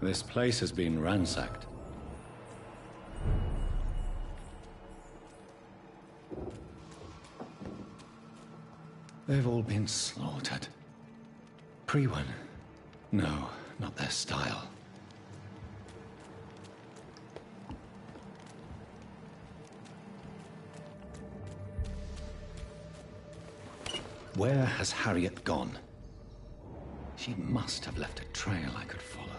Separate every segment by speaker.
Speaker 1: This place has been ransacked. They've all been slaughtered. Pre-one? No, not their style. Where has Harriet gone? She must have left a trail I could follow.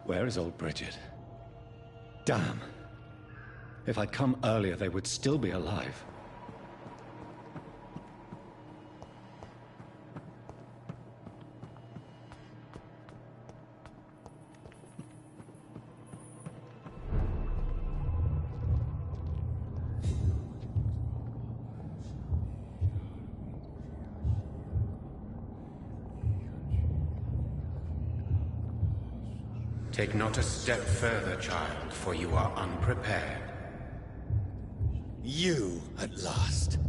Speaker 1: Where is old Bridget? Damn! If I'd come earlier, they would still be alive.
Speaker 2: Take not a step further, child, for you are unprepared.
Speaker 3: You, at last.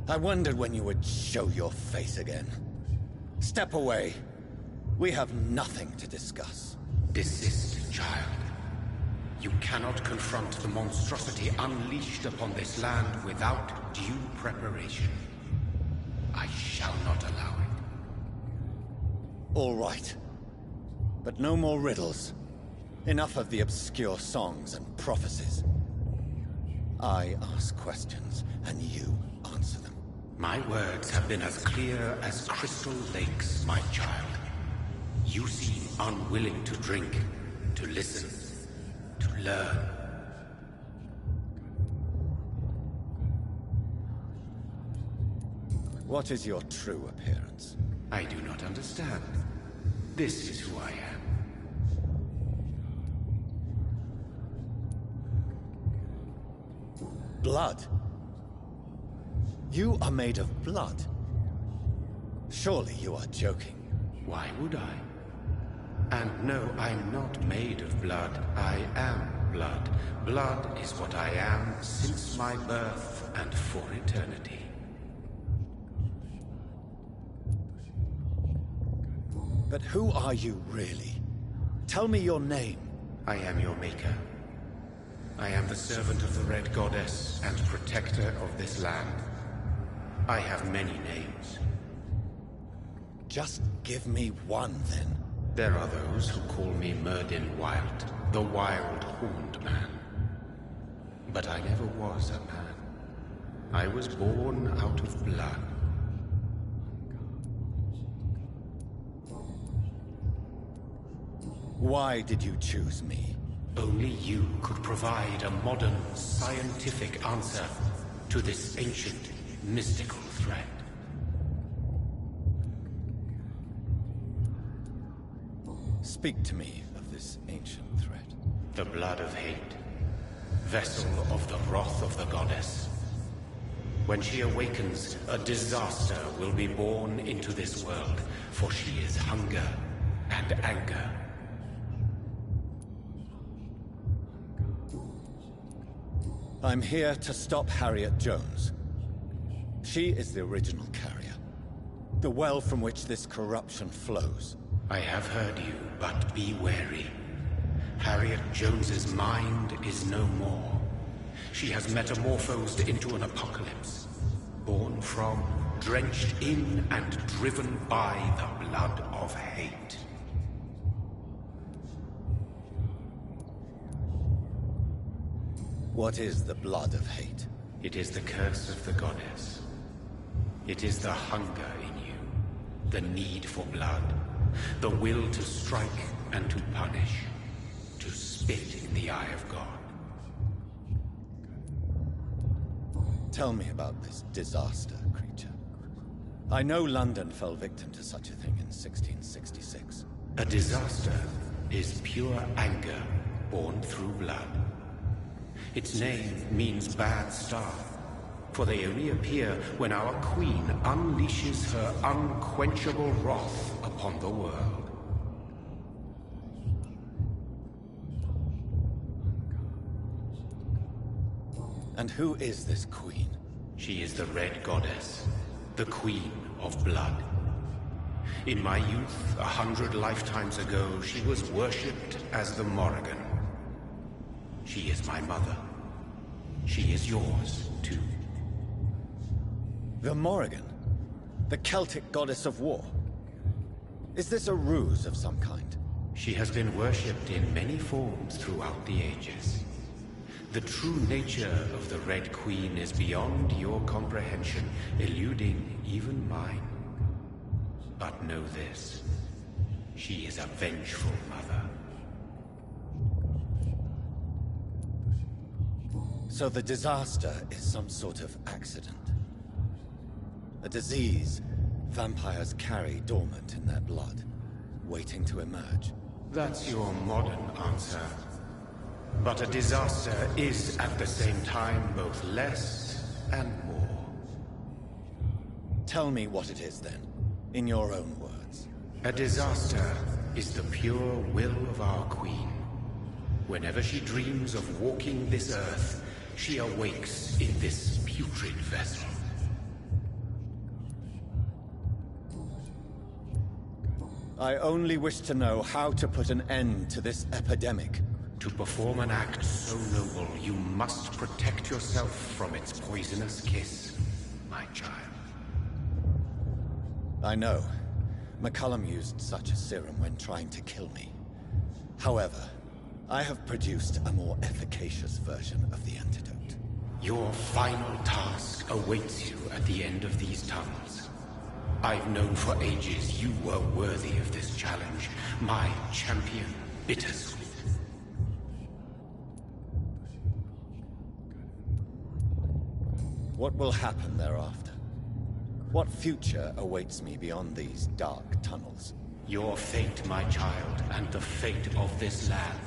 Speaker 3: I wondered when you would show your face again. Step away. We have nothing to discuss.
Speaker 2: Desist, child. You cannot confront the monstrosity unleashed upon this land without due preparation. I shall not allow it.
Speaker 3: All right. But no more riddles. Enough of the obscure songs and prophecies. I ask questions, and you answer them.
Speaker 2: My words have been as clear as crystal lakes, my child. You seem unwilling to drink, to listen, to learn.
Speaker 3: What is your true appearance?
Speaker 2: I do not understand. This is who I am.
Speaker 3: Blood? You are made of blood. Surely you are joking.
Speaker 2: Why would I? And no, I'm not made of blood. I am blood. Blood is what I am since my birth and for eternity.
Speaker 3: But who are you, really? Tell me your name.
Speaker 2: I am your maker. I am the servant of the Red Goddess and protector of this land. I have many names.
Speaker 3: Just give me one, then.
Speaker 2: There are those who call me Myrddin Wild, the Wild Horned Man. But I never was a man. I was born out of blood.
Speaker 3: Why did you choose me?
Speaker 2: Only you could provide a modern, scientific answer to this ancient, mystical threat.
Speaker 3: Speak to me of this ancient threat.
Speaker 2: The blood of hate, vessel of the wrath of the goddess. When she awakens, a disaster will be born into this world, for she is hunger and anger.
Speaker 3: I'm here to stop Harriet Jones. She is the original carrier. The well from which this corruption flows.
Speaker 2: I have heard you, but be wary. Harriet Jones's mind is no more. She has metamorphosed into an apocalypse. Born from, drenched in, and driven by the blood of hate.
Speaker 3: What is the blood of hate?
Speaker 2: It is the curse of the goddess. It is the hunger in you, the need for blood, the will to strike and to punish, to spit in the eye of God.
Speaker 3: Tell me about this disaster, creature. I know London fell victim to such a thing in 1666.
Speaker 2: A disaster is pure anger born through blood. Its name means bad star, for they only appear when our queen unleashes her unquenchable wrath upon the world.
Speaker 3: And who is this queen?
Speaker 2: She is the Red Goddess, the Queen of Blood. In my youth, 100 lifetimes ago, she was worshipped as the Morrigan. She is my mother. She is yours, too.
Speaker 3: The Morrigan? The Celtic goddess of war? Is this a ruse of some kind?
Speaker 2: She has been worshipped in many forms throughout the ages. The true nature of the Red Queen is beyond your comprehension, eluding even mine. But know this. She is a vengeful mother.
Speaker 3: So the disaster is some sort of accident. A disease vampires carry dormant in their blood, waiting to emerge.
Speaker 2: That's your modern answer. But a disaster is at the same time both less and more.
Speaker 3: Tell me what it is then, in your own words.
Speaker 2: A disaster is the pure will of our queen. Whenever she dreams of walking this earth, she awakes in this putrid vessel.
Speaker 3: I only wish to know how to put an end to this epidemic.
Speaker 2: To perform an act so noble, you must protect yourself from its poisonous kiss, my child.
Speaker 3: I know. McCullum used such a serum when trying to kill me. However, I have produced a more efficacious version of the antidote.
Speaker 2: Your final task awaits you at the end of these tunnels. I've known for ages you were worthy of this challenge, my champion, Bittersweet.
Speaker 3: What will happen thereafter? What future awaits me beyond these dark tunnels?
Speaker 2: Your fate, my child, and the fate of this land.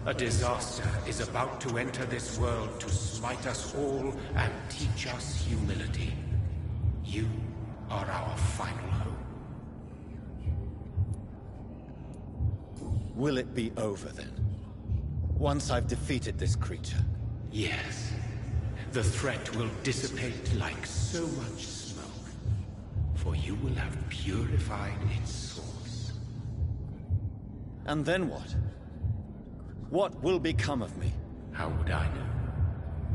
Speaker 2: A disaster is about to enter this world to smite us all and teach us humility. You are our final hope.
Speaker 3: Will it be over then? Once I've defeated this creature?
Speaker 2: Yes. The threat will dissipate like so much smoke, for you will have purified its source.
Speaker 3: And then what? What will become of me?
Speaker 2: How would I know?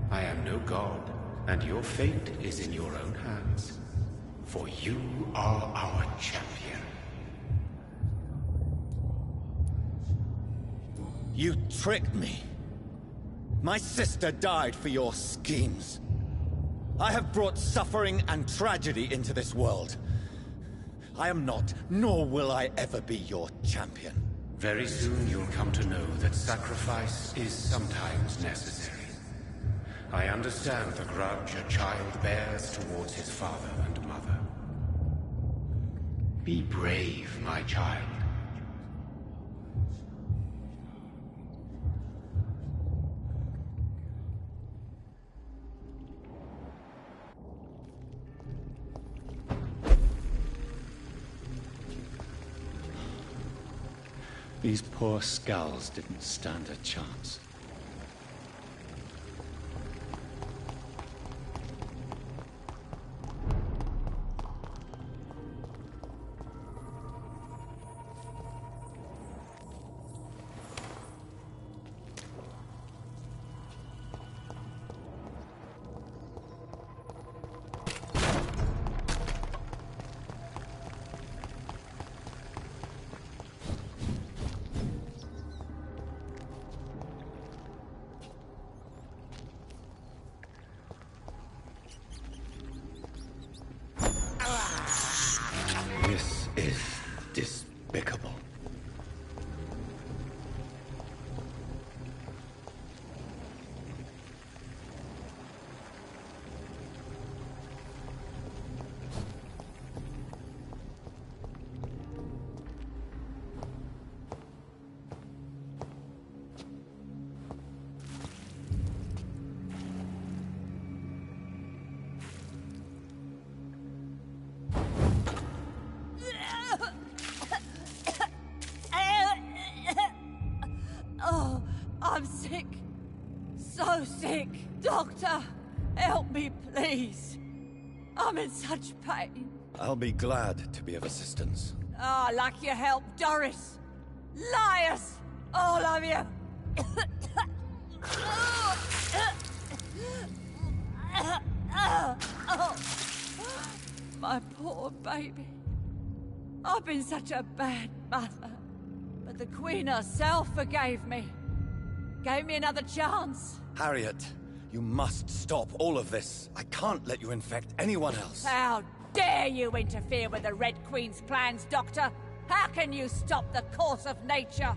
Speaker 2: I am no god, and your fate is in your own hands. For you are our champion.
Speaker 3: You tricked me. My sister died for your schemes. I have brought suffering and tragedy into this world. I am not, nor will I ever be your champion.
Speaker 2: Very soon you'll come to know that sacrifice is sometimes necessary. I understand the grudge a child bears towards his father and mother. Be brave, my child.
Speaker 1: These poor skulls didn't stand a chance. This is despicable.
Speaker 4: I'm sick. So sick. Doctor, help me, please. I'm in such pain.
Speaker 3: I'll be glad to be of assistance.
Speaker 4: Ah, like your help, Doris. Liars! All of you! My poor baby. I've been such a bad mother. But the Queen herself forgave me. Gave me another chance.
Speaker 3: Harriet, you must stop all of this. I can't let you infect anyone else.
Speaker 4: How dare you interfere with the Red Queen's plans, Doctor? How can you stop the course of nature?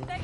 Speaker 4: They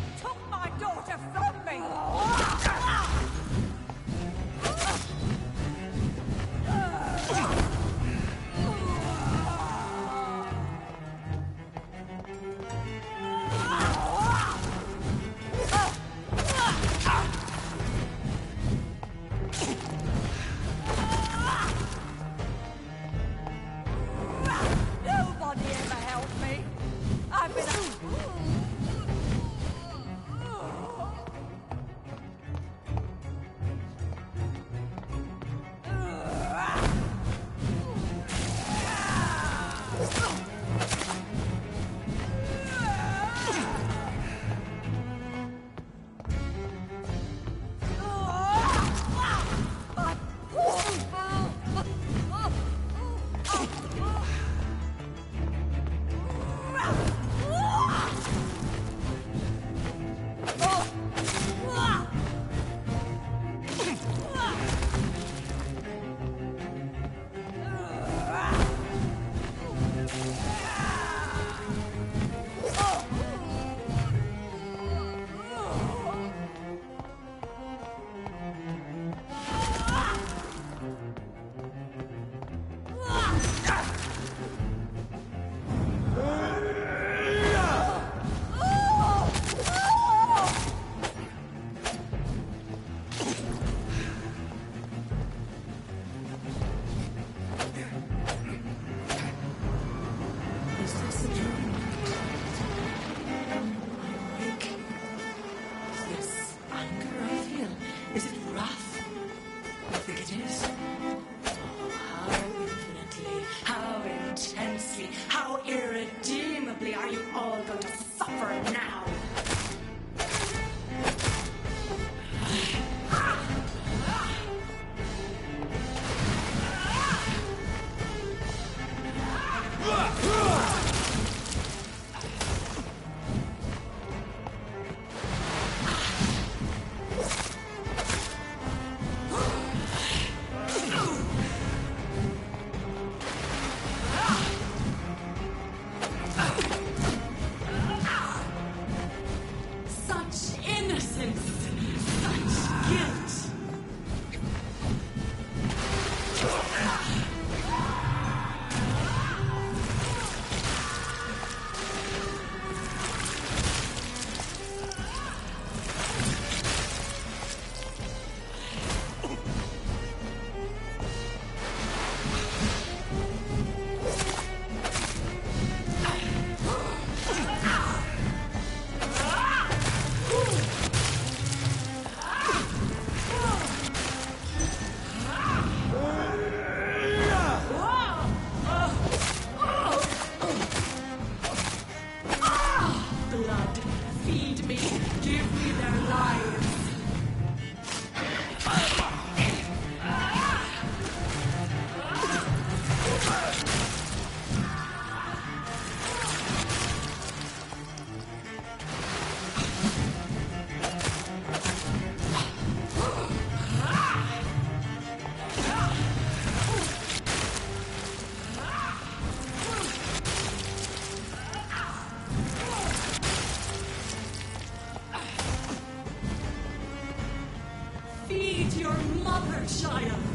Speaker 4: to your mother, child!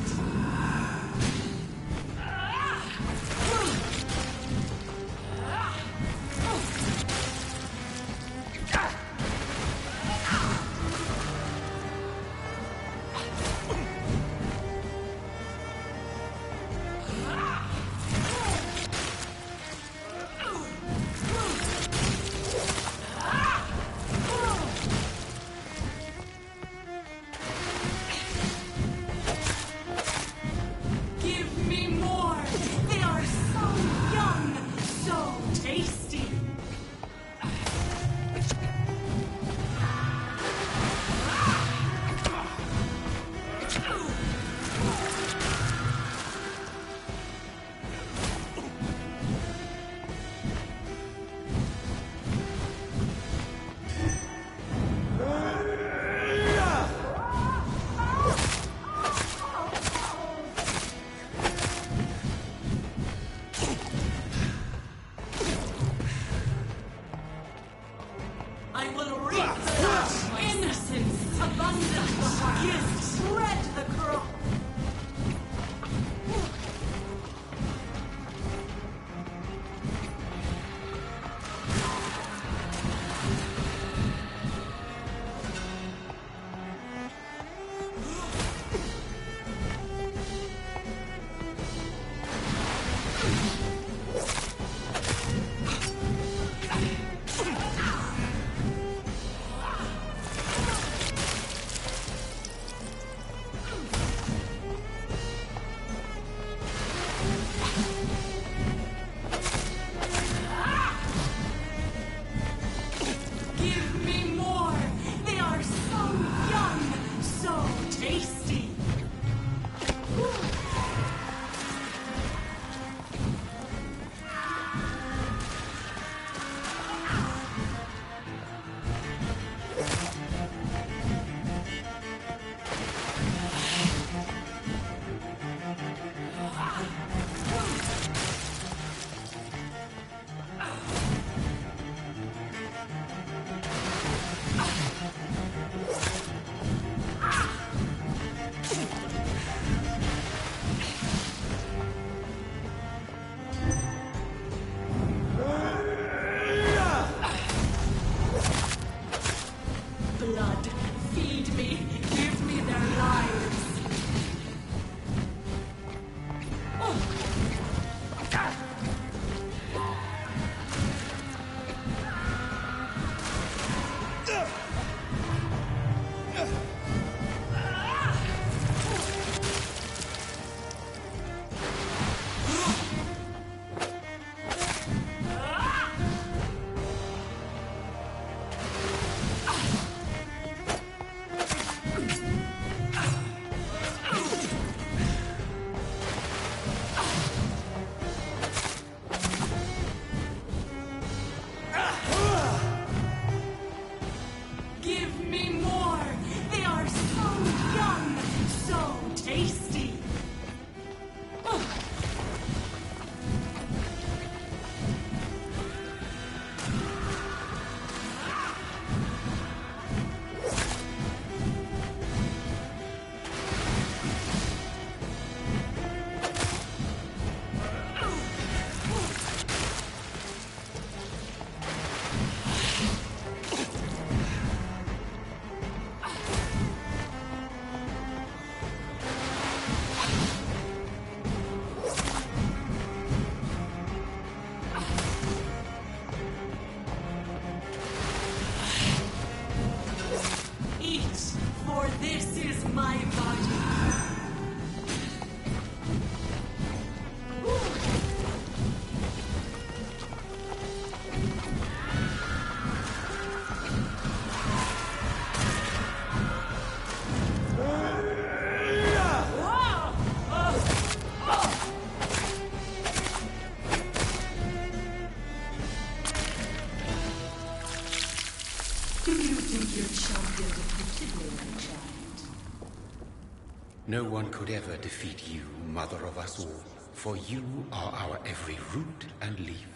Speaker 2: No one could ever defeat you, mother of us all, for you are our every root and leaf.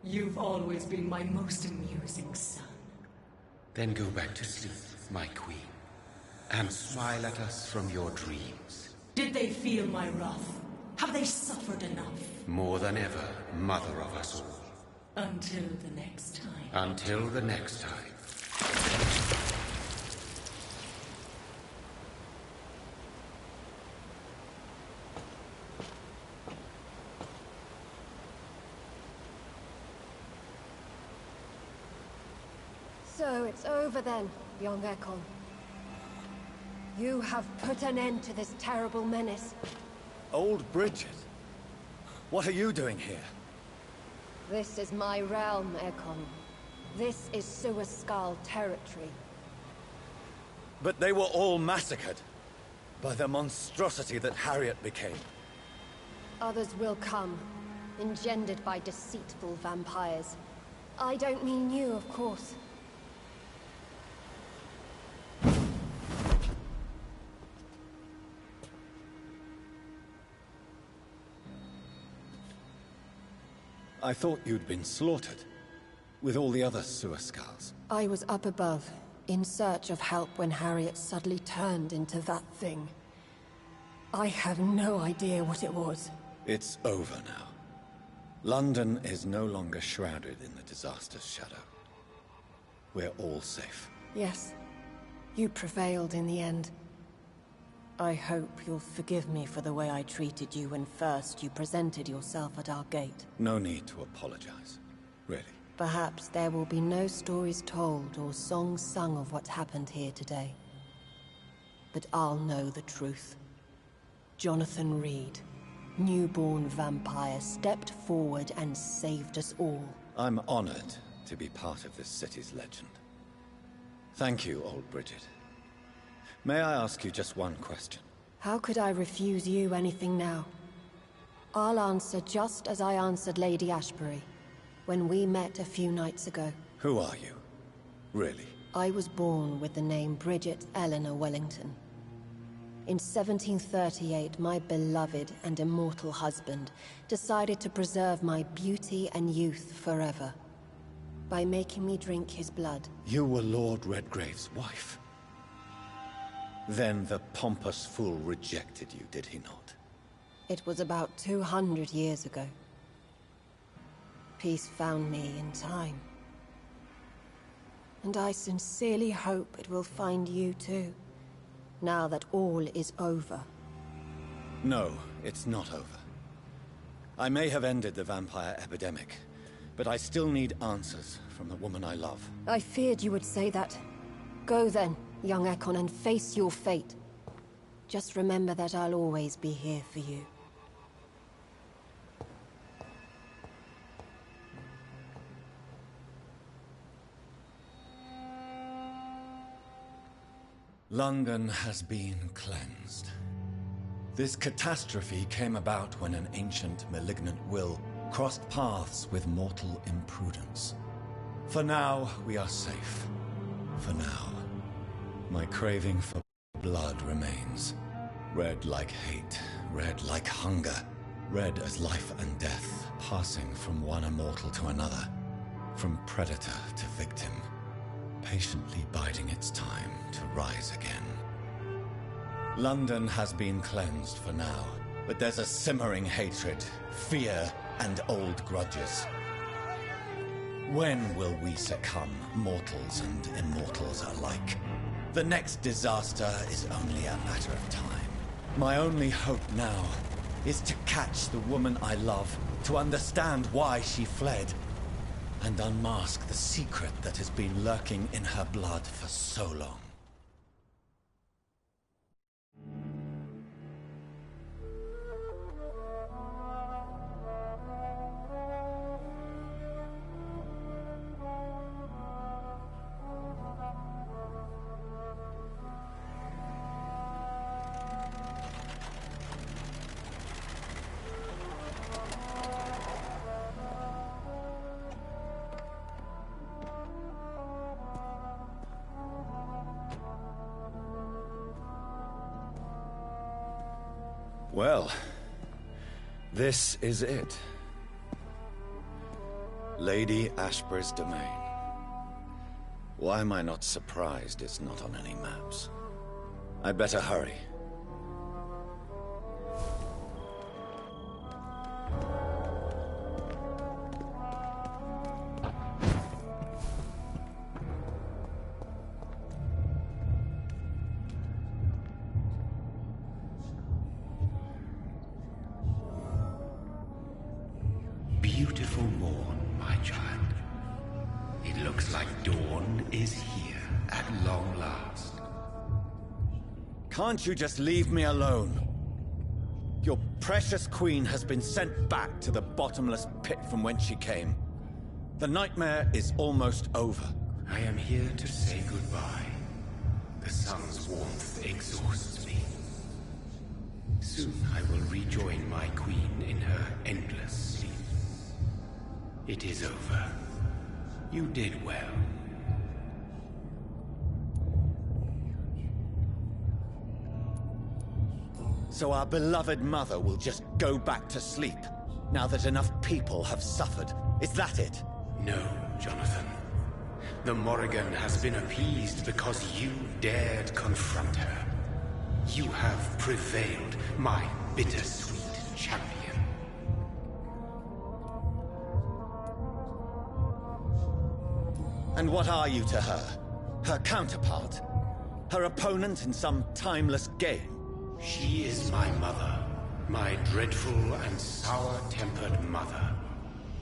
Speaker 5: You've always been my most amusing son.
Speaker 2: Then go back to sleep, my queen. and smile at us from your dreams.
Speaker 5: Did they feel my wrath? Have they suffered enough?
Speaker 2: More than ever, mother of us all.
Speaker 5: Until the next time.
Speaker 2: Until the next time.
Speaker 6: So it's over then, young Ekon. You have put an end to this terrible menace.
Speaker 3: Old Bridget? What are you doing here?
Speaker 6: This is my realm, Ekon. This is Suascal territory.
Speaker 3: But they were all massacred by the monstrosity that Harriet became.
Speaker 6: Others will come, engendered by deceitful vampires. I don't mean you, of course.
Speaker 3: I thought you'd been slaughtered, with all the other Suascals.
Speaker 6: I was up above, in search of help when Harriet suddenly turned into that thing. I have no idea what it was.
Speaker 3: It's over now. London is no longer shrouded in the disaster's shadow. We're all safe.
Speaker 6: Yes, you prevailed in the end. I hope you'll forgive me for the way I treated you when first you presented yourself at our gate.
Speaker 3: No need to apologize, really.
Speaker 6: Perhaps there will be no stories told or songs sung of what happened here today. But I'll know the truth. Jonathan Reid, newborn vampire, stepped forward and saved us all.
Speaker 3: I'm honored to be part of this city's legend. Thank you, old Bridget. May I ask you just one question?
Speaker 6: How could I refuse you anything now? I'll answer just as I answered Lady Ashbury when we met a few nights ago.
Speaker 3: Who are you? Really?
Speaker 6: I was born with the name Bridget Eleanor Wellington. In 1738, my beloved and immortal husband decided to preserve my beauty and youth forever by making me drink his blood.
Speaker 3: You were Lord Redgrave's wife. Then the pompous fool rejected you, did he not?
Speaker 6: It was about 200 years ago. Peace found me in time. And I sincerely hope it will find you too, now that all is over.
Speaker 3: No, it's not over. I may have ended the vampire epidemic, but I still need answers from the woman I love.
Speaker 6: I feared you would say that. Go then, young Ekon, and face your fate. Just remember that I'll always be here for you.
Speaker 3: London has been cleansed. This catastrophe came about when an ancient malignant will crossed paths with mortal imprudence. For now, we are safe. For now. My craving for blood remains. Red like hate, red like hunger. Red as life and death, passing from one immortal to another. From predator to victim. Patiently biding its time to rise again. London has been cleansed for now, but there's a simmering hatred, fear, and old grudges. When will we succumb, mortals and immortals alike? The next disaster is only a matter of time. My only hope now is to catch the woman I love, to understand why she fled, and unmask the secret that has been lurking in her blood for so long. Well, this is it. Lady Ashbury's domain. Why am I not surprised it's not on any maps? I'd better hurry.
Speaker 2: Beautiful morn, my child. It looks like dawn is here at long last.
Speaker 3: Can't you just leave me alone? Your precious queen has been sent back to the bottomless pit from whence she came. The nightmare is almost over.
Speaker 2: I am here to say goodbye. The sun's warmth exhausts me. Soon I will rejoin my queen in her endless sleep. It is over. You did well.
Speaker 3: So our beloved mother will just go back to sleep, now that enough people have suffered. Is that it?
Speaker 2: No, Jonathan. The Morrigan has been appeased because you dared confront her. You have prevailed, my bittersweet champion.
Speaker 3: And what are you to her? Her counterpart? Her opponent in some timeless game?
Speaker 2: She is my mother, my dreadful and sour-tempered mother.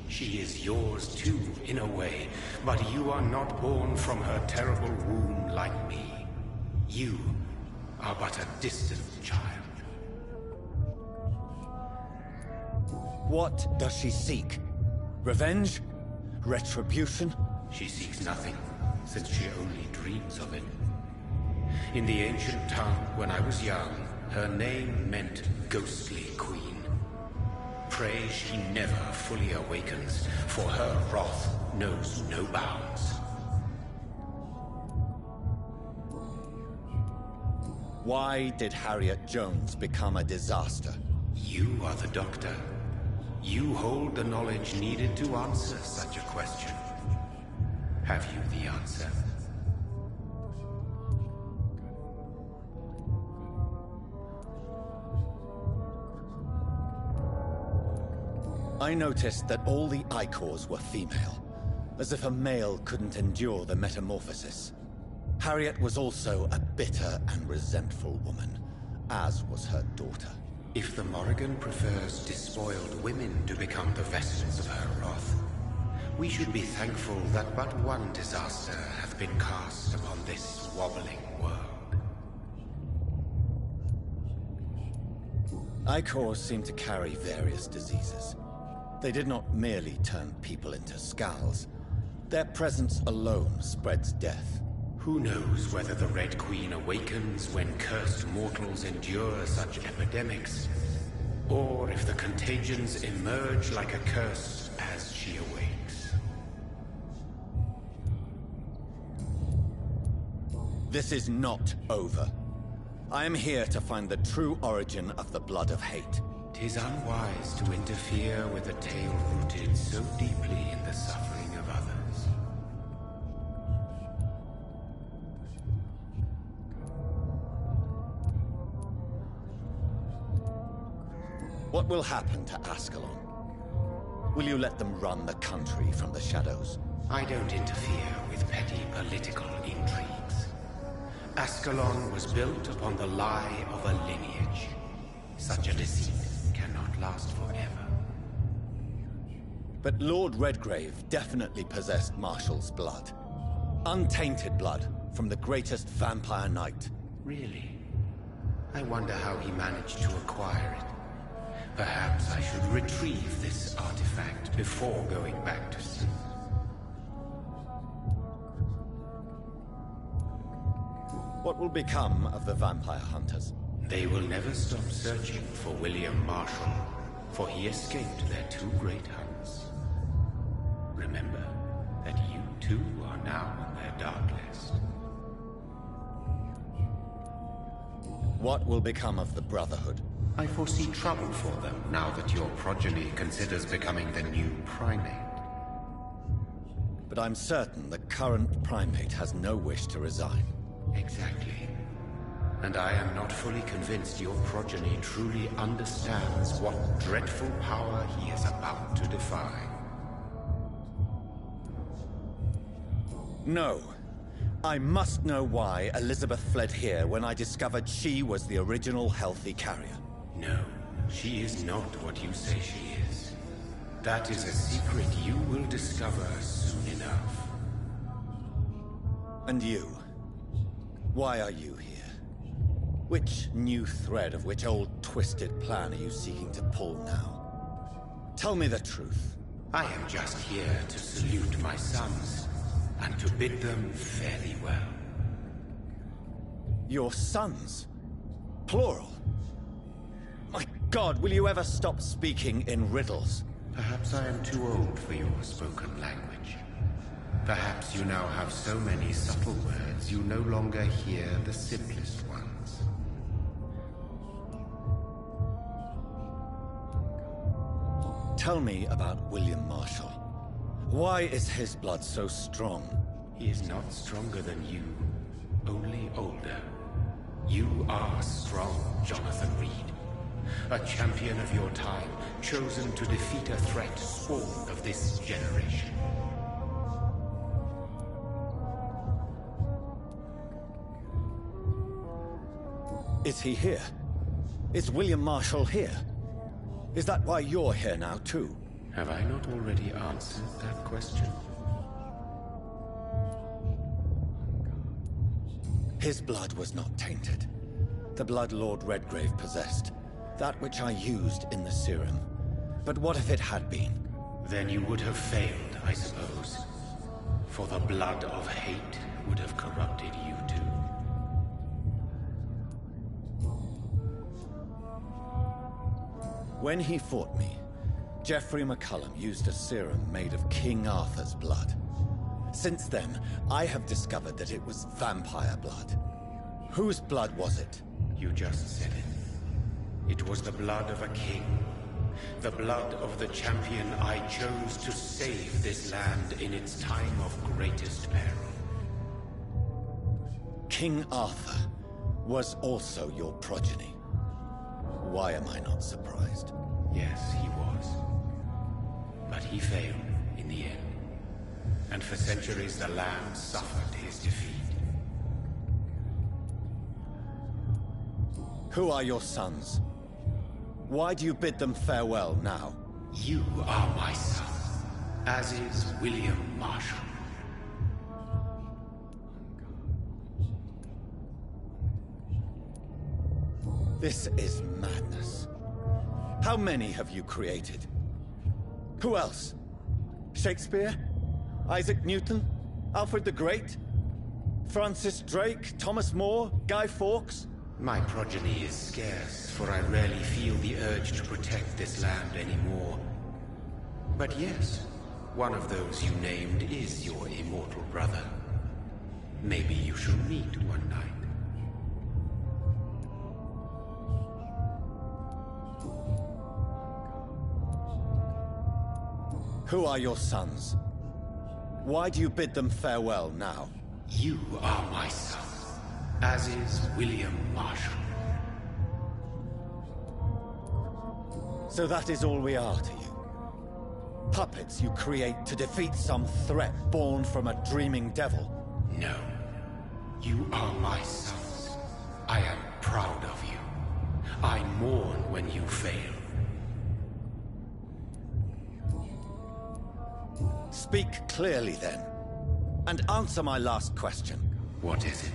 Speaker 2: She is yours too, in a way, but you are not born from her terrible womb like me. You are but a distant child.
Speaker 3: What does she seek? Revenge? Retribution?
Speaker 2: She seeks nothing, since she only dreams of it. In the ancient tongue, when I was young, her name meant ghostly queen. Pray she never fully awakens, for her wrath knows no bounds.
Speaker 3: Why did Harriet Jones become a disaster?
Speaker 2: You are the doctor. You hold the knowledge needed to answer such a question. Have you the answer?
Speaker 3: I noticed that all the Icors were female, as if a male couldn't endure the metamorphosis. Harriet was also a bitter and resentful woman, as was her daughter.
Speaker 2: If the Morrigan prefers despoiled women to become the vessels of her wrath, we should be thankful that but one disaster hath been cast upon this wobbling world.
Speaker 3: Icors seem to carry various diseases. They did not merely turn people into skulls. Their presence alone spreads death.
Speaker 2: Who knows whether the Red Queen awakens when cursed mortals endure such epidemics, or if the contagions emerge like a curse as she awakes.
Speaker 3: This is not over. I am here to find the true origin of the blood of hate.
Speaker 2: 'Tis unwise to interfere with a tale rooted so deeply in the suffering of others.
Speaker 3: What will happen to Ascalon? Will you let them run the country from the shadows?
Speaker 2: I don't interfere with petty political intrigues. Ascalon was built upon the lie of a lineage. Such a deceit cannot last forever.
Speaker 3: But Lord Redgrave definitely possessed Marshall's blood. Untainted blood from the greatest vampire knight.
Speaker 2: Really? I wonder how he managed to acquire it. Perhaps I should retrieve this artifact before going back to sleep.
Speaker 3: What will become of the vampire hunters?
Speaker 2: They will never stop searching for William Marshall, for he escaped their two great hunts. Remember that you too are now on their dark list.
Speaker 3: What will become of the Brotherhood?
Speaker 2: I foresee trouble for them now that your progeny considers becoming the new primate.
Speaker 3: But I'm certain the current primate has no wish to resign.
Speaker 2: Exactly. And I am not fully convinced your progeny truly understands what dreadful power he is about to defy.
Speaker 3: No. I must know why Elizabeth fled here when I discovered she was the original healthy carrier.
Speaker 2: No, she is not what you say she is. That is a secret you will discover soon enough.
Speaker 3: And you? Why are you here? Which new thread of which old twisted plan are you seeking to pull now? Tell me the truth.
Speaker 2: I am just here to salute my sons, and to bid them fare thee well.
Speaker 3: Your sons? Plural? My God, will you ever stop speaking in riddles?
Speaker 2: Perhaps I am too old for your spoken language. Perhaps you now have so many subtle words you no longer hear the simplest ones.
Speaker 3: Tell me about William Marshall. Why is his blood so strong?
Speaker 2: He is not stronger than you, only older. You are strong, Jonathan Reid. A champion of your time, chosen to defeat a threat spawned of this generation.
Speaker 3: Is he here? Is William Marshall here? Is that why you're here now, too?
Speaker 2: Have I not already answered that question?
Speaker 3: His blood was not tainted. The blood Lord Redgrave possessed. That which I used in the serum. But what if it had been?
Speaker 2: Then you would have failed, I suppose. For the blood of hate would have corrupted you too.
Speaker 3: When he fought me, Geoffrey McCullum used a serum made of King Arthur's blood. Since then, I have discovered that it was vampire blood. Whose blood was it?
Speaker 2: You just said it. It was the blood of a king. The blood of the champion I chose to save this land in its time of greatest peril.
Speaker 3: King Arthur was also your progeny. Why am I not surprised?
Speaker 2: Yes, he was. But he failed in the end. And for centuries the land suffered his defeat.
Speaker 3: Who are your sons? Why do you bid them farewell now?
Speaker 2: You are my son, as is William Marshall.
Speaker 3: This is madness. How many have you created? Who else? Shakespeare? Isaac Newton? Alfred the Great? Francis Drake? Thomas More? Guy Fawkes?
Speaker 2: My progeny is scarce, for I rarely feel the urge to protect this land anymore. But yes, one of those you named is your immortal brother. Maybe you should meet one night.
Speaker 3: Who are your sons? Why do you bid them farewell now?
Speaker 2: You are my son, as is William Marshall.
Speaker 3: So that is all we are to you? Puppets you create to defeat some threat born from a dreaming devil?
Speaker 2: No. You are my sons. I am proud of you. I mourn when you fail.
Speaker 3: Speak clearly then, and answer my last question.
Speaker 2: What is it?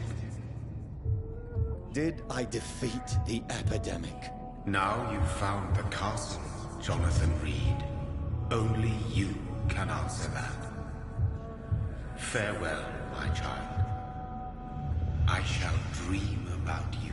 Speaker 3: Did I defeat the epidemic?
Speaker 2: Now you've found the castle, Jonathan Reid. Only you can answer that. Farewell, my child. I shall dream about you.